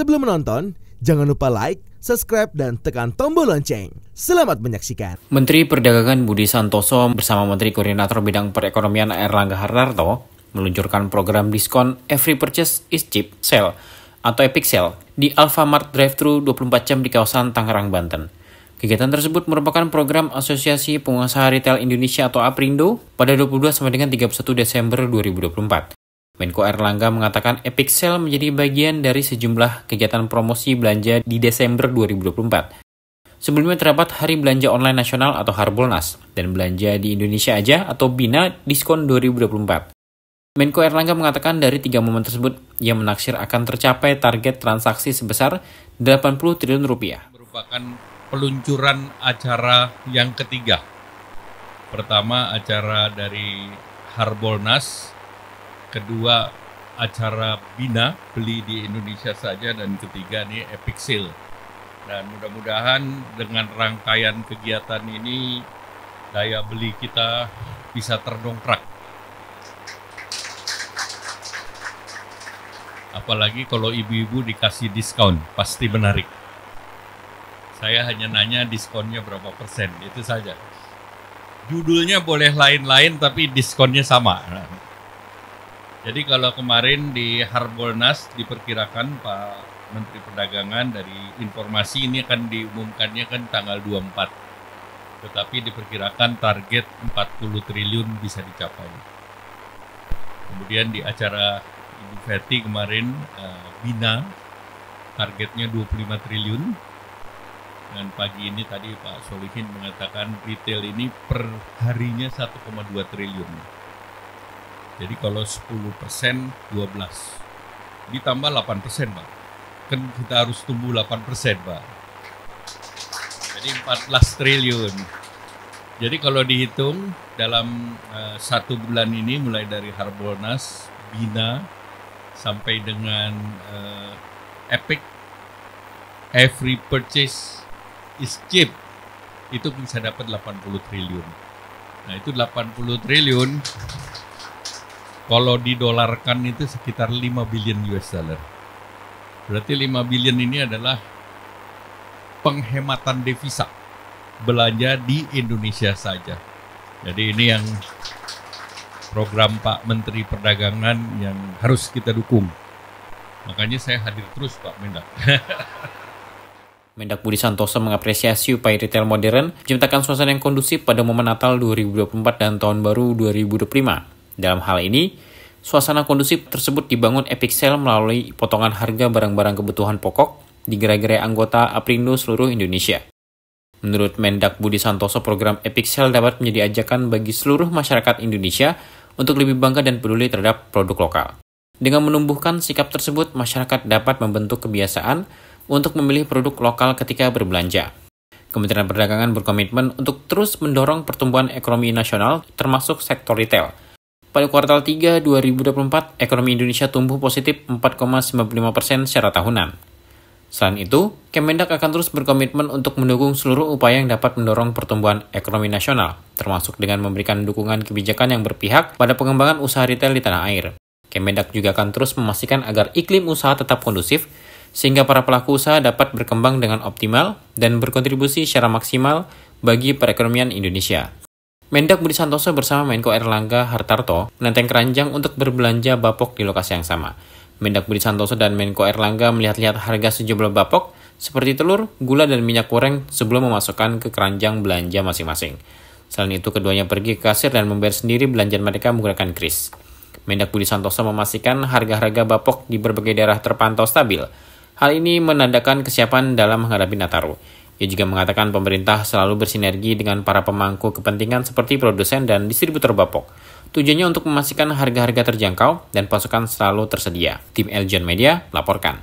Sebelum menonton, jangan lupa like, subscribe, dan tekan tombol lonceng. Selamat menyaksikan. Menteri Perdagangan Budi Santoso bersama Menteri Koordinator Bidang Perekonomian Airlangga Hartarto meluncurkan program diskon Every Purchase is Cheap Sale atau Epic Sale di Alfamart Drive-thru 24 jam di kawasan Tangerang, Banten. Kegiatan tersebut merupakan program Asosiasi Pengusaha Retail Indonesia atau APRindo pada 22 sampai dengan 31 Desember 2024. Menko Airlangga mengatakan Epic Sale menjadi bagian dari sejumlah kegiatan promosi belanja di Desember 2024. Sebelumnya terdapat Hari Belanja Online Nasional atau Harbolnas dan Belanja di Indonesia Aja atau BINA diskon 2024. Menko Airlangga mengatakan dari 3 momen tersebut, ia menaksir akan tercapai target transaksi sebesar 80 triliun rupiah. Merupakan peluncuran acara yang ketiga. Pertama acara dari Harbolnas, kedua acara BINA, beli di Indonesia saja, dan ketiga nih Epic Sale. Dan mudah-mudahan dengan rangkaian kegiatan ini daya beli kita bisa terdongkrak. Apalagi kalau ibu-ibu dikasih diskon, pasti menarik. Saya hanya nanya diskonnya berapa persen, itu saja. Judulnya boleh lain-lain tapi diskonnya sama. Jadi kalau kemarin di Harbolnas diperkirakan Pak Menteri Perdagangan dari informasi ini akan diumumkannya kan tanggal 24. Tetapi diperkirakan target 40 triliun bisa dicapai. Kemudian di acara Ibu Feti kemarin BINA targetnya 25 triliun. Dan pagi ini tadi Pak Solihin mengatakan retail ini per harinya 1,2 triliun. Jadi kalau 10% 12. Ditambah 8% Pak. Kan kita harus tumbuh 8% Pak. Jadi 14 triliun. Jadi kalau dihitung dalam 1 bulan ini mulai dari Harbolnas, BINA, sampai dengan Epic, Every Purchase is Cheap, itu bisa dapat 80 triliun. Nah itu 80 triliun, kalau didolarkan itu sekitar 5 billion US dollar. Berarti 5 billion ini adalah penghematan devisa belanja di Indonesia saja. Jadi ini yang program Pak Menteri Perdagangan yang harus kita dukung. Makanya saya hadir terus Pak Mendak. Mendak Budi Santoso mengapresiasi upaya retail modern menciptakan suasana yang kondusif pada momen Natal 2024 dan Tahun Baru 2025. Dalam hal ini, suasana kondusif tersebut dibangun Epic Sale melalui potongan harga barang-barang kebutuhan pokok di gerai-gerai anggota APRindo seluruh Indonesia. Menurut Mendak Budi Santoso, program Epic Sale dapat menjadi ajakan bagi seluruh masyarakat Indonesia untuk lebih bangga dan peduli terhadap produk lokal. Dengan menumbuhkan sikap tersebut, masyarakat dapat membentuk kebiasaan untuk memilih produk lokal ketika berbelanja. Kementerian Perdagangan berkomitmen untuk terus mendorong pertumbuhan ekonomi nasional termasuk sektor retail. Pada kuartal 3 2024, ekonomi Indonesia tumbuh positif 4,95% secara tahunan. Selain itu, Kemendak akan terus berkomitmen untuk mendukung seluruh upaya yang dapat mendorong pertumbuhan ekonomi nasional, termasuk dengan memberikan dukungan kebijakan yang berpihak pada pengembangan usaha retail di tanah air. Kemendak juga akan terus memastikan agar iklim usaha tetap kondusif, sehingga para pelaku usaha dapat berkembang dengan optimal dan berkontribusi secara maksimal bagi perekonomian Indonesia. Mendak Budi Santoso bersama Menko Airlangga Hartarto menenteng keranjang untuk berbelanja bapok di lokasi yang sama. Mendak Budi Santoso dan Menko Airlangga melihat-lihat harga sejumlah bapok seperti telur, gula, dan minyak goreng sebelum memasukkan ke keranjang belanja masing-masing. Selain itu, keduanya pergi ke kasir dan membayar sendiri belanjaan mereka menggunakan kris. Mendak Budi Santoso memastikan harga-harga bapok di berbagai daerah terpantau stabil. Hal ini menandakan kesiapan dalam menghadapi Nataru. Ia juga mengatakan pemerintah selalu bersinergi dengan para pemangku kepentingan seperti produsen dan distributor bapok. Tujuannya untuk memastikan harga-harga terjangkau dan pasokan selalu tersedia. Tim Eljon Media laporkan.